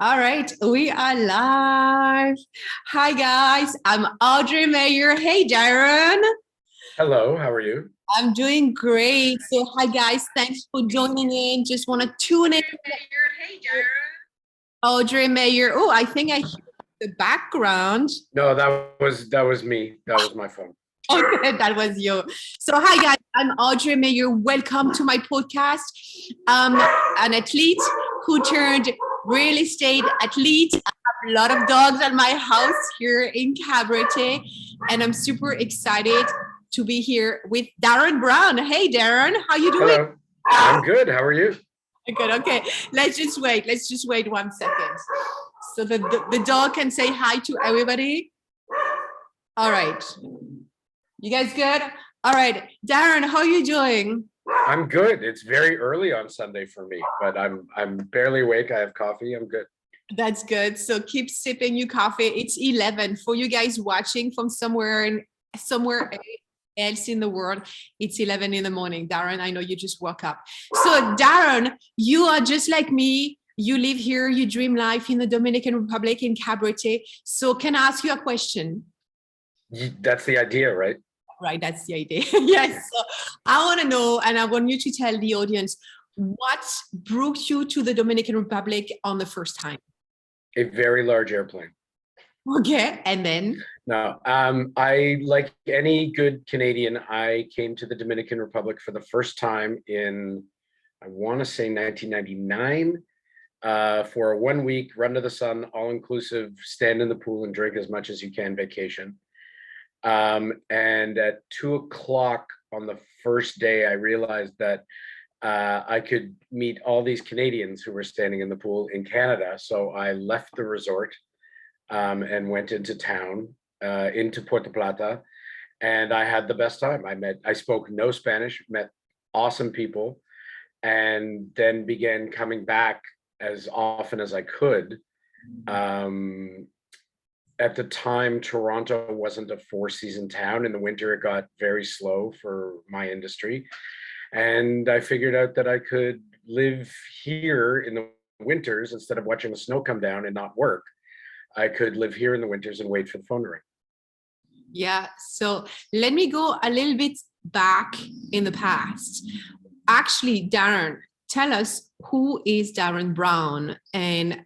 All right, we are live. Hi, guys. I'm Audrey Meyer. Hey, Darrin. Hello, how are you? I'm doing great. So, hi, guys. Thanks for joining in. Just want to tune in. Audrey Meyer. Oh, I think I hear the background. No, that was me. That was my phone. Okay, that was you. So, hi, guys. I'm Audrey Meyer. Welcome to my podcast. An athlete who turned real estate athlete. I have a lot of dogs at my house here in Cabarete, and I'm super excited to be here with Darrin Brown. Hey, Darrin, how you doing? Hello. I'm good. How are you? Good. Okay. Let's just wait. Let's just wait 1 second. So the dog can say hi to everybody. All right. You guys good? All right. Darrin, how are you doing? I'm good. It's very early on Sunday for me, but I'm barely awake. I have coffee. I'm good. That's good. So keep sipping your coffee. It's 11 for you guys watching from somewhere else in the world. It's 11 in the morning. Darrin, I know you just woke up. So Darrin, you are just like me. You live here. You dream life in the Dominican Republic in Cabarete. So can I ask you a question? That's the idea, right? Right, that's the idea. Yes. So I want to know, and I want you to tell the audience what brought you to the Dominican Republic on the first time. A very large airplane. Okay, and then? No, I, like any good Canadian, I came to the Dominican Republic for the first time in, I want to say 1999, for a 1 week run to the sun, all inclusive, stand in the pool and drink as much as you can vacation. And at 2:00 on the first day, I realized that I could meet all these Canadians who were standing in the pool in Canada. So I left the resort and went into town, into Puerto Plata, and I had the best time. I spoke no Spanish, met awesome people, and then began coming back as often as I could. At the time, Toronto wasn't a four-season town. In the winter, it got very slow for my industry. And I figured out that I could live here in the winters instead of watching the snow come down and not work. I could live here in the winters and wait for the phone to ring. Yeah, so let me go a little bit back in the past. Actually, Darrin, tell us, who is Darrin Brown and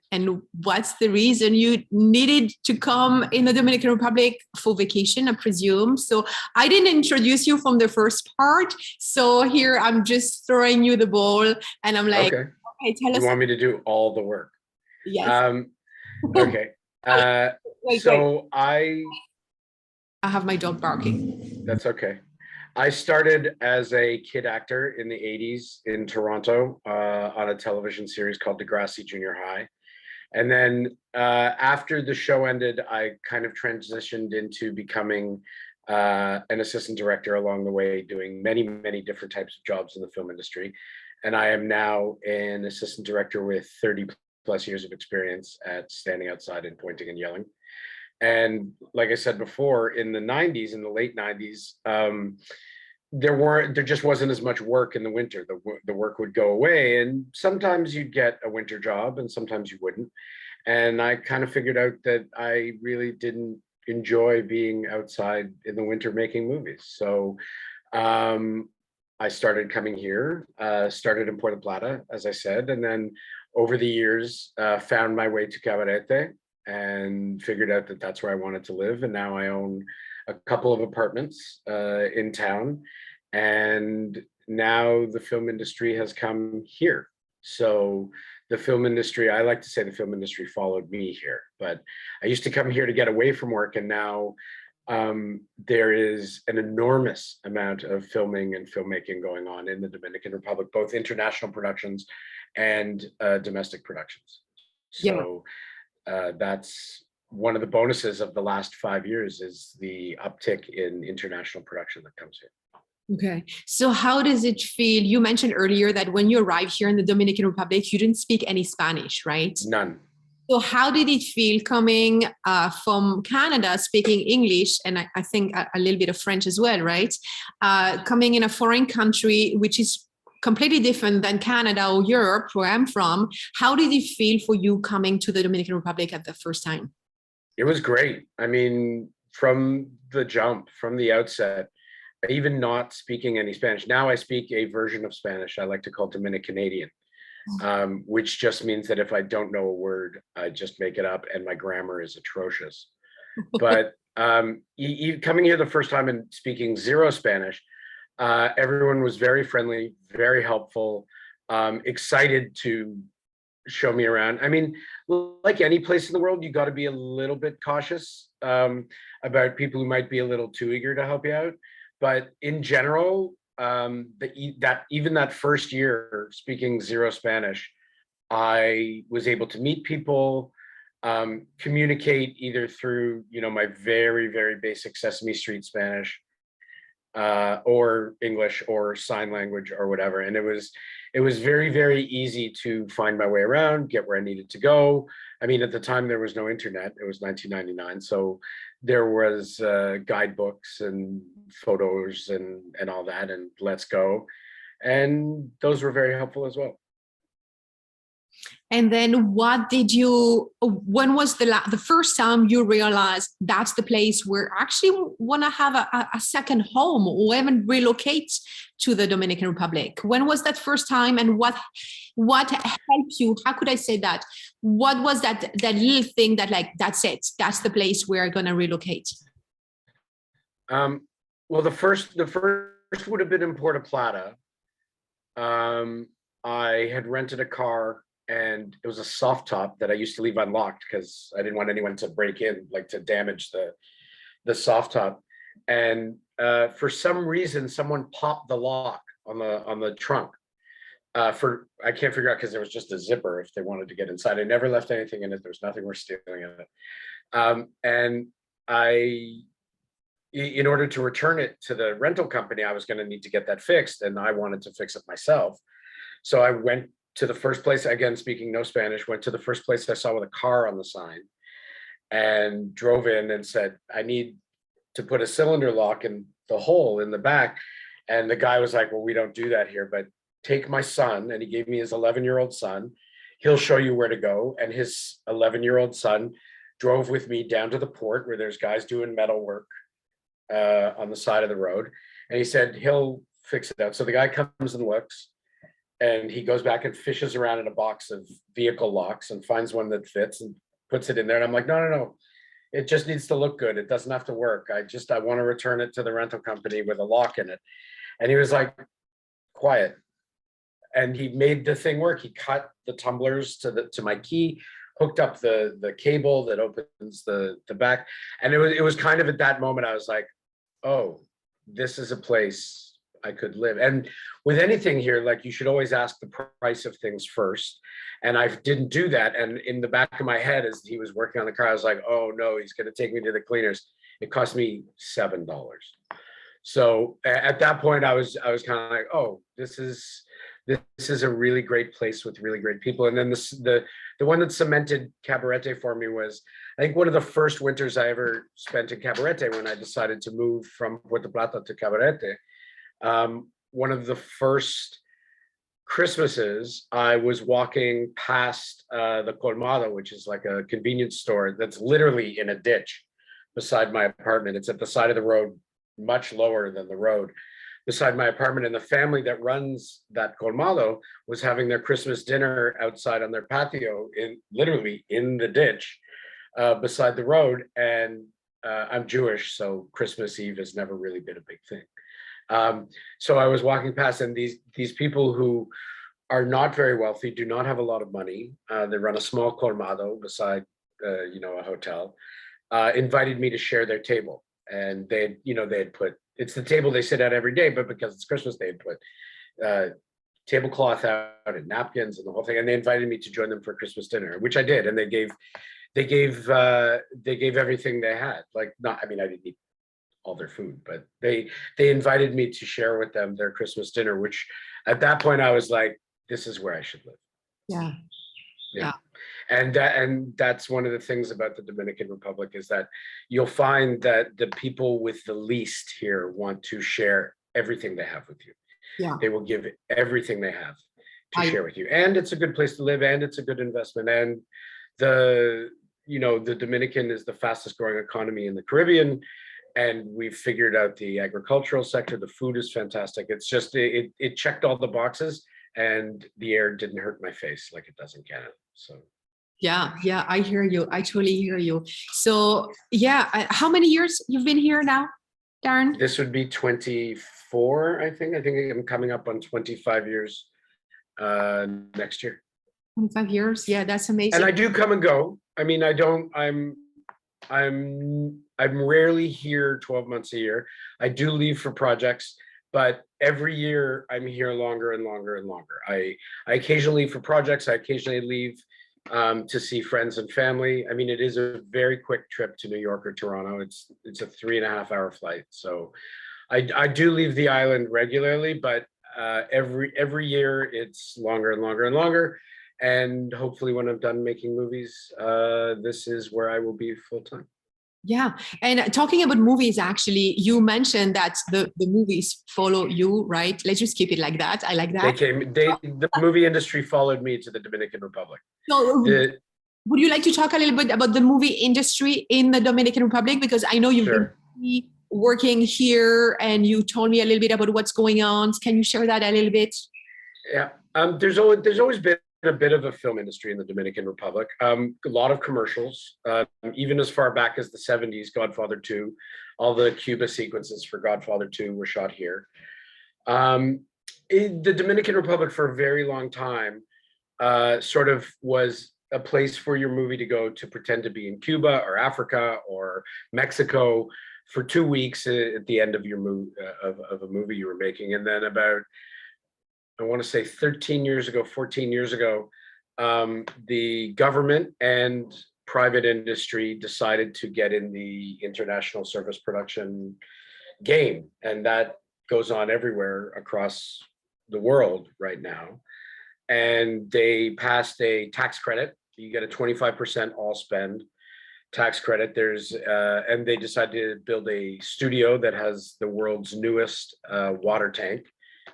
what's the reason you needed to come in the Dominican Republic for vacation, I presume. So I didn't introduce you from the first part. So here I'm just throwing you the ball and I'm like, okay, tell us. You want me to do all the work? Yes. Okay. Wait. I have my dog barking. That's okay. I started as a kid actor in the 80s in Toronto on a television series called Degrassi Junior High. And then after the show ended, I kind of transitioned into becoming an assistant director along the way, doing many, many different types of jobs in the film industry. And I am now an assistant director with 30 plus years of experience at standing outside and pointing and yelling. And like I said before, in the 90s, in the late 90s, there just wasn't as much work in the winter. The work would go away, and sometimes you'd get a winter job and sometimes you wouldn't. And I kind of figured out that I really didn't enjoy being outside in the winter making movies. So I started coming here, started in Puerto Plata, as I said, and then over the years found my way to Cabarete and figured out that that's where I wanted to live. And now I own a couple of apartments in town. And now the film industry has come here. So the film industry, I like to say the film industry followed me here, but I used to come here to get away from work. And now there is an enormous amount of filming and filmmaking going on in the Dominican Republic, both international productions and domestic productions. So that's one of the bonuses of the last 5 years is the uptick in international production that comes here. Okay. So how does it feel? You mentioned earlier that when you arrived here in the Dominican Republic, you didn't speak any Spanish, right? None. So how did it feel coming from Canada, speaking English, and I think a little bit of French as well, right? Coming in a foreign country, which is completely different than Canada or Europe, where I'm from. How did it feel for you coming to the Dominican Republic at the first time? It was great. I mean, from the jump, from the outset, even not speaking any Spanish. Now I speak a version of Spanish I like to call Dominican Canadian, which just means that if I don't know a word, I just make it up, and my grammar is atrocious. But coming here the first time and speaking zero Spanish, everyone was very friendly, very helpful, excited to show me around. I mean, like any place in the world, you got to be a little bit cautious about people who might be a little too eager to help you out. But in general, even that first year speaking zero Spanish, I was able to meet people, communicate either through, my very, very basic Sesame Street Spanish, or English or sign language or whatever. And it was very, very easy to find my way around, get where I needed to go. I mean, at the time there was no internet. It was 1999. So there was guidebooks and photos and all that, and let's go. And those were very helpful as well. And then when was the first time you realized that's the place where I actually want to have a second home or even relocate to the Dominican Republic? When was that first time, and what helped you? How could I say that? What was that little thing that, like, that's it, that's the place where I'm going to relocate? Well, the first would have been in Puerto Plata. I had rented a car, and it was a soft top that I used to leave unlocked because I didn't want anyone to break in, like to damage the soft top. And for some reason, someone popped the lock on the trunk. I can't figure out, because there was just a zipper if they wanted to get inside. I never left anything in it. There's nothing worth stealing in it. And in order to return it to the rental company, I was going to need to get that fixed, and I wanted to fix it myself. So I went to the first place, again, speaking no Spanish, went to the first place I saw with a car on the sign, and drove in and said, I need to put a cylinder lock in the hole in the back. And the guy was like, well, we don't do that here, but take my son. And he gave me his 11-year-old son. He'll show you where to go. And his 11-year-old son drove with me down to the port where there's guys doing metal work on the side of the road. And he said, he'll fix it out. So the guy comes and looks, and he goes back and fishes around in a box of vehicle locks and finds one that fits and puts it in there. And I'm like, no. It just needs to look good. It doesn't have to work. I want to return it to the rental company with a lock in it. And he was like, quiet. And he made the thing work. He cut the tumblers to my key, hooked up the cable that opens the back. And it was kind of at that moment I was like, oh, this is a place I could live. And with anything here, like, you should always ask the price of things first. And I didn't do that. And in the back of my head, as he was working on the car, I was like, oh no, he's going to take me to the cleaners. It cost me $7. So at that point, I was kind of like, oh, this is a really great place with really great people. And then the one that cemented Cabarete for me was, I think, one of the first winters I ever spent in Cabarete, when I decided to move from Puerto Plata to Cabarete. One of the first Christmases, I was walking past the Colmado, which is like a convenience store that's literally in a ditch beside my apartment. It's at the side of the road, much lower than the road, beside my apartment. And the family that runs that Colmado was having their Christmas dinner outside on their patio, literally in the ditch beside the road. And I'm Jewish, so Christmas Eve has never really been a big thing. So I was walking past, and these people who are not very wealthy, do not have a lot of money. They run a small colmado beside, a hotel, invited me to share their table. And they had put, it's the table they sit at every day, but because it's Christmas, they had put tablecloth out and napkins and the whole thing. And they invited me to join them for Christmas dinner, which I did. And they gave everything they had. Like, I didn't eat all their food, but they invited me to share with them their Christmas dinner, which at that point I was like, this is where I should live. Yeah. And that's one of the things about the Dominican Republic, is that you'll find that the people with the least here want to share everything they have with you. Yeah. They will give everything they have to I share with you. And it's a good place to live, and it's a good investment. And the, the Dominican is the fastest growing economy in the Caribbean. And we've figured out the agricultural sector. The food is fantastic. It's just, it checked all the boxes, and the air didn't hurt my face like it does in Canada. So. yeah, I hear you. I totally hear you. So yeah, how many years you've been here now, Darrin? This would be 24, I think. I think I'm coming up on 25 years next year. 25 years. Yeah, that's amazing. And I do come and go. I mean, I'm rarely here 12 months a year. I do leave for projects, but every year I'm here longer and longer and longer. I occasionally leave for projects. I occasionally leave to see friends and family. I mean, it is a very quick trip to New York or Toronto. It's a 3.5-hour flight. So I do leave the island regularly, but every year it's longer and longer and longer. And hopefully when I'm done making movies, this is where I will be full time. Yeah. And talking about movies, actually, you mentioned that the movies follow you, right? Let's just keep it like that. I like that. The movie industry followed me to the Dominican Republic. So would you like to talk a little bit about the movie industry in the Dominican Republic? Because I know you've been working here, and you told me a little bit about what's going on. Can you share that a little bit? Yeah. There's always been a bit of a film industry in the Dominican Republic. A lot of commercials, even as far back as the 70s, Godfather 2, all the Cuba sequences for Godfather 2 were shot here. The Dominican Republic for a very long time sort of was a place for your movie to go to pretend to be in Cuba or Africa or Mexico for 2 weeks at the end of your of a movie you were making. And then about, I want to say 14 years ago, the government and private industry decided to get in the international service production game. And that goes on everywhere across the world right now. And they passed a tax credit. You get a 25% all spend tax credit. And they decided to build a studio that has the world's newest water tank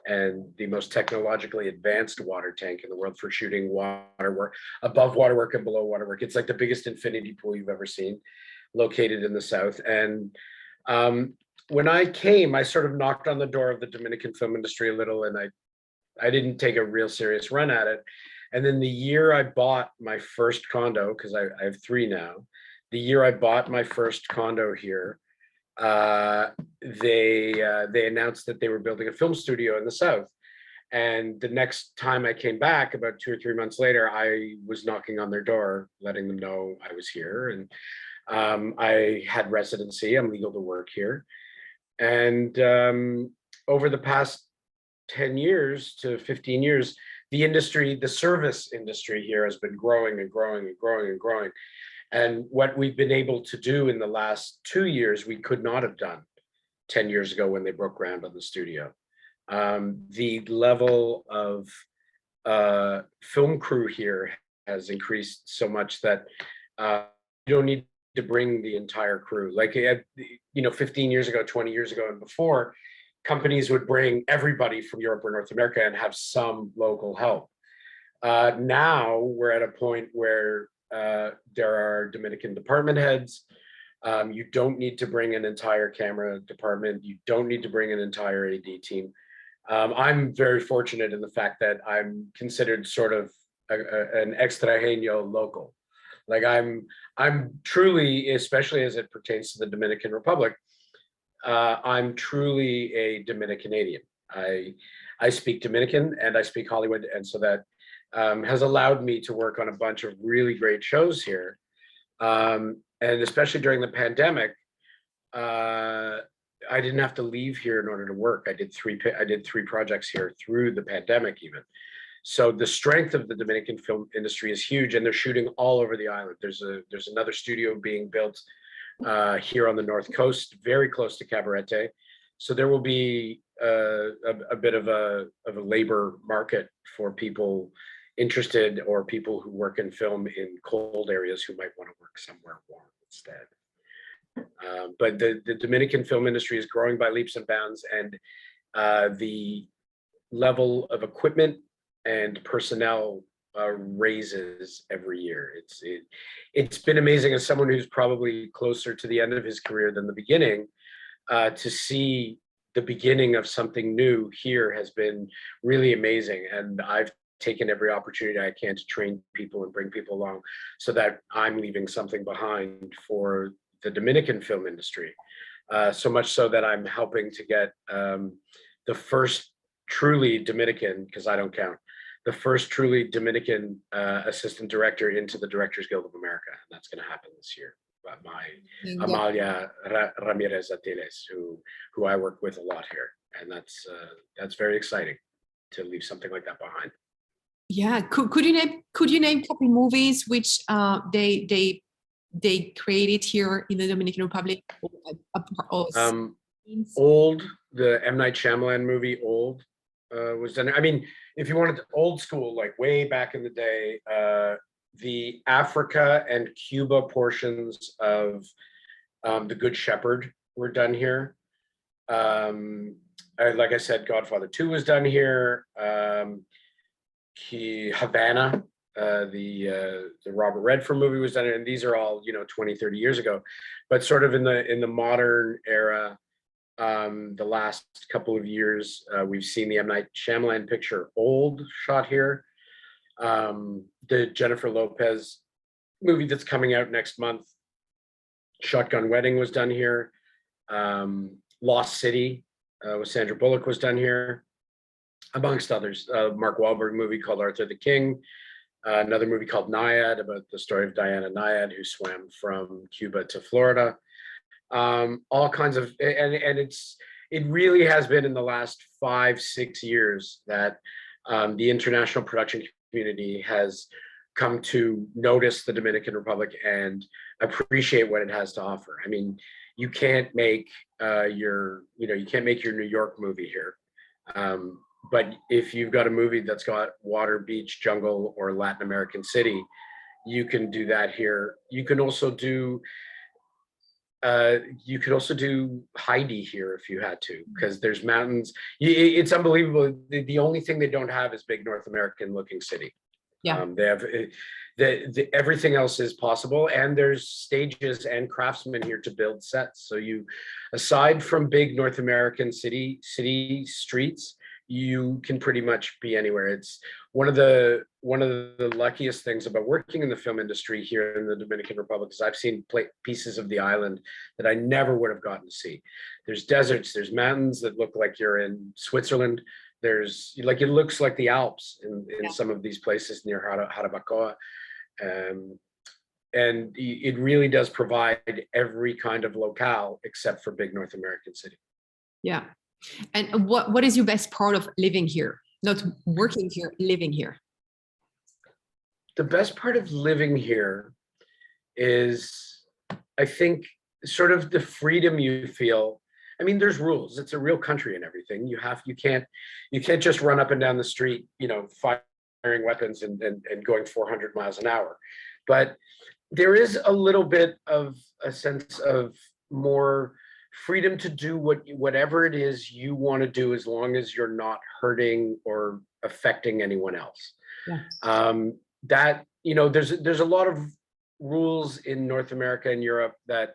and the most technologically advanced water tank in the world for shooting water work, above water work and below water work. It's like the biggest infinity pool you've ever seen, located in the south. And when I came, I sort of knocked on the door of the Dominican film industry a little, and I didn't take a real serious run at it. And then the year I bought my first condo, because I have 3 now, the year I bought my first condo here, they announced that they were building a film studio in the south. And the next time I came back, about 2 or 3 months later, I was knocking on their door, letting them know I was here. And I had residency. I'm legal to work here. And over the past 10 years to 15 years, the service industry here has been growing and growing and growing and growing. And what we've been able to do in the last 2 years, we could not have done 10 years ago when they broke ground on the studio. The level of film crew here has increased so much that you don't need to bring the entire crew. Like, 15 years ago, 20 years ago and before, companies would bring everybody from Europe or North America and have some local help. Now we're at a point where there are Dominican department heads. You don't need to bring an entire camera department. You don't need to bring an entire AD team. I'm very fortunate in the fact that I'm considered sort of an extranjero local. Like I'm truly, especially as it pertains to the Dominican Republic, I'm truly a Dominicanadian. I speak Dominican and I speak Hollywood, and so that has allowed me to work on a bunch of really great shows here. And especially during the pandemic, I didn't have to leave here in order to work. I did three projects here through the pandemic even. So the strength of the Dominican film industry is huge, and they're shooting all over the island. There's another studio being built here on the North Coast, very close to Cabarete. So there will be a bit of a labor market for people interested, or people who work in film in cold areas who might want to work somewhere warm instead. But the Dominican film industry is growing by leaps and bounds, and the level of equipment and personnel raises every year. It's been amazing as someone who's probably closer to the end of his career than the beginning, to see the beginning of something new here has been really amazing. And I've taken every opportunity I can to train people and bring people along so that I'm leaving something behind for the Dominican film industry. So much so that I'm helping to get the first truly Dominican, because I don't count, the first truly Dominican assistant director into the Directors Guild of America. And that's going to happen this year. My Amalia Ramirez Atiles, who I work with a lot here. And that's very exciting to leave something like that behind. Yeah, could you name a couple movies which they created here in the Dominican Republic? Old, the M. Night Shyamalan movie, Old, was done. I mean, if you wanted old school, like way back in the day, the Africa and Cuba portions of The Good Shepherd were done here. Like I said, Godfather 2 was done here. Havana, the Robert Redford movie was done, and these are all 20, 30 years ago. But sort of in the modern era, the last couple of years, we've seen the M. Night Shyamalan picture Old shot here. The Jennifer Lopez movie that's coming out next month, Shotgun Wedding, was done here. Lost City with Sandra Bullock was done here, amongst others. Mark Wahlberg movie called Arthur the King. Another movie called Naiad, about the story of Diana Naiad, who swam from Cuba to Florida. All kinds of, and it really has been in the last 5-6 years that the international production community has come to notice the Dominican Republic and appreciate what it has to offer. I mean, you can't make your New York movie here. But if you've got a movie that's got water, beach, jungle, or Latin American city, you can do that here. You can also do Heidi here if you had to, because there's mountains. It's unbelievable. The only thing they don't have is big North American looking city. Yeah. They have everything else is possible, and there's stages and craftsmen here to build sets. So you, aside from big North American city streets, you can pretty much be anywhere. It's one of the luckiest things about working in the film industry here in the Dominican Republic is I've seen pieces of the island that I never would have gotten to see. There's deserts, there's mountains that look like you're in Switzerland. There's it looks like the Alps in some of these places near Jarabacoa. And it really does provide every kind of locale except for big North American city. Yeah. And what is your best part of living here? Not working here, living here. The best part of living here is, I think, sort of the freedom you feel. I mean, there's rules. It's a real country and everything. You can't just run up and down the street, firing weapons and going 400 miles an hour. But there is a little bit of a sense of more freedom to do whatever it is you want to do, as long as you're not hurting or affecting anyone else. Yes. There's a lot of rules in North America and Europe that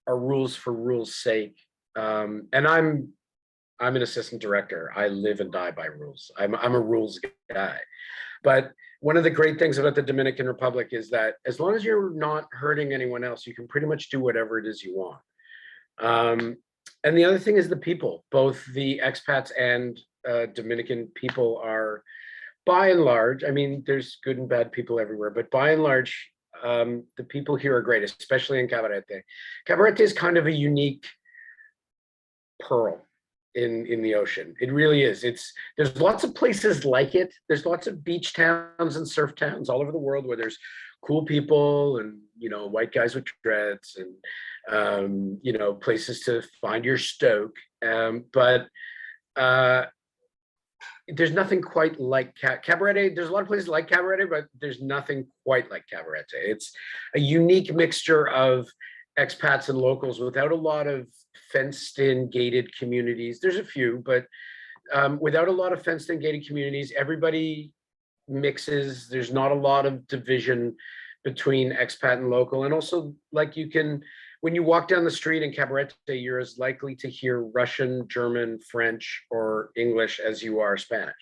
are rules for rules' sake. And I'm an assistant director. I live and die by rules. I'm a rules guy. But one of the great things about the Dominican Republic is that as long as you're not hurting anyone else, you can pretty much do whatever it is you want. And the other thing is the people. Both the expats and Dominican people are, by and large, I mean, there's good and bad people everywhere, but by and large, the people here are great, especially in Cabarete. Cabarete is kind of a unique pearl in the ocean. It really is. There's lots of places like it. There's lots of beach towns and surf towns all over the world where there's cool people and white guys with dreads and places to find your stoke. But there's nothing quite like Cabarete. There's a lot of places like Cabarete, but there's nothing quite like Cabarete. It's a unique mixture of expats and locals without a lot of fenced in gated communities. There's a few, but without a lot of fenced and gated communities, everybody mixes. There's not a lot of division between expat and local. And also, like, you can, when you walk down the street in Cabarete, you're as likely to hear Russian, German, French, or English as you are Spanish.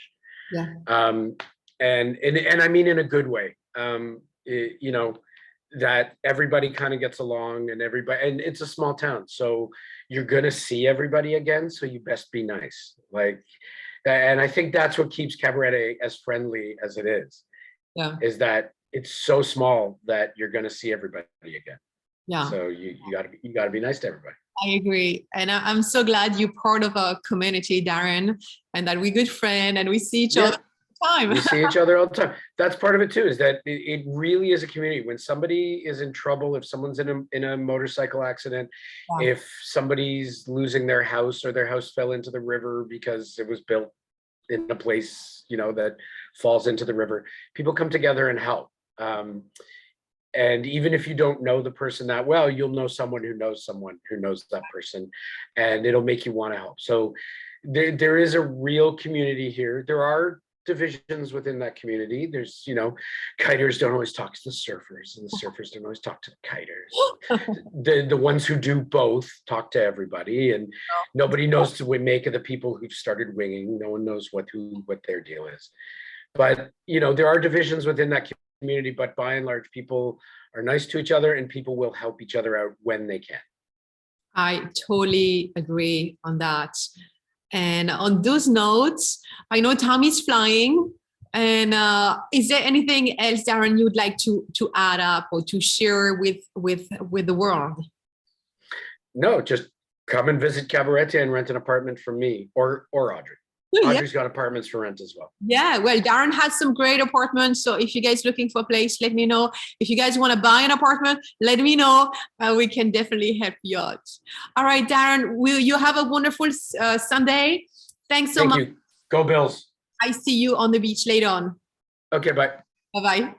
Yeah. And I mean in a good way. You know, that everybody kind of gets along, and it's a small town, so you're gonna see everybody again. So you best be nice, like, and I think that's what keeps Cabarete as friendly as it is. Yeah. Is that it's so small that you're gonna see everybody again. Yeah. So you gotta be nice to everybody. I agree. And I'm so glad you're part of our community, Darrin, and that we're good friends and we see each other all the time. We see each other all the time. That's part of it too, is that it really is a community. When somebody is in trouble, if someone's in a motorcycle accident, if somebody's losing their house, or their house fell into the river because it was built in a place, you know, that falls into the river, people come together and help. And even if you don't know the person that well, you'll know someone who knows that person, and it'll make you want to help. So there is a real community here. There are divisions within that community. There's, you know, kiters don't always talk to the surfers, and the surfers don't always talk to the kiters. The ones who do both talk to everybody, and nobody knows what to make of the people who've started winging. No one knows what their deal is. But, you know, there are divisions within that community, but by and large, people are nice to each other, and people will help each other out when they can. I totally agree on that. And on those notes, I know Tommy's flying. And is there anything else, Darrin, you'd like to add up or to share with the world? No, just come and visit Cabarete and rent an apartment from me or Audrey. Audrey's got apartments for rent as well. Yeah, well, Darrin has some great apartments. So if you guys looking for a place, let me know. If you guys want to buy an apartment, let me know. We can definitely help you out. All right, Darrin, will you have a wonderful Sunday? Thanks so much. Thank you. Go Bills. I see you on the beach later on. Okay, bye. Bye-bye.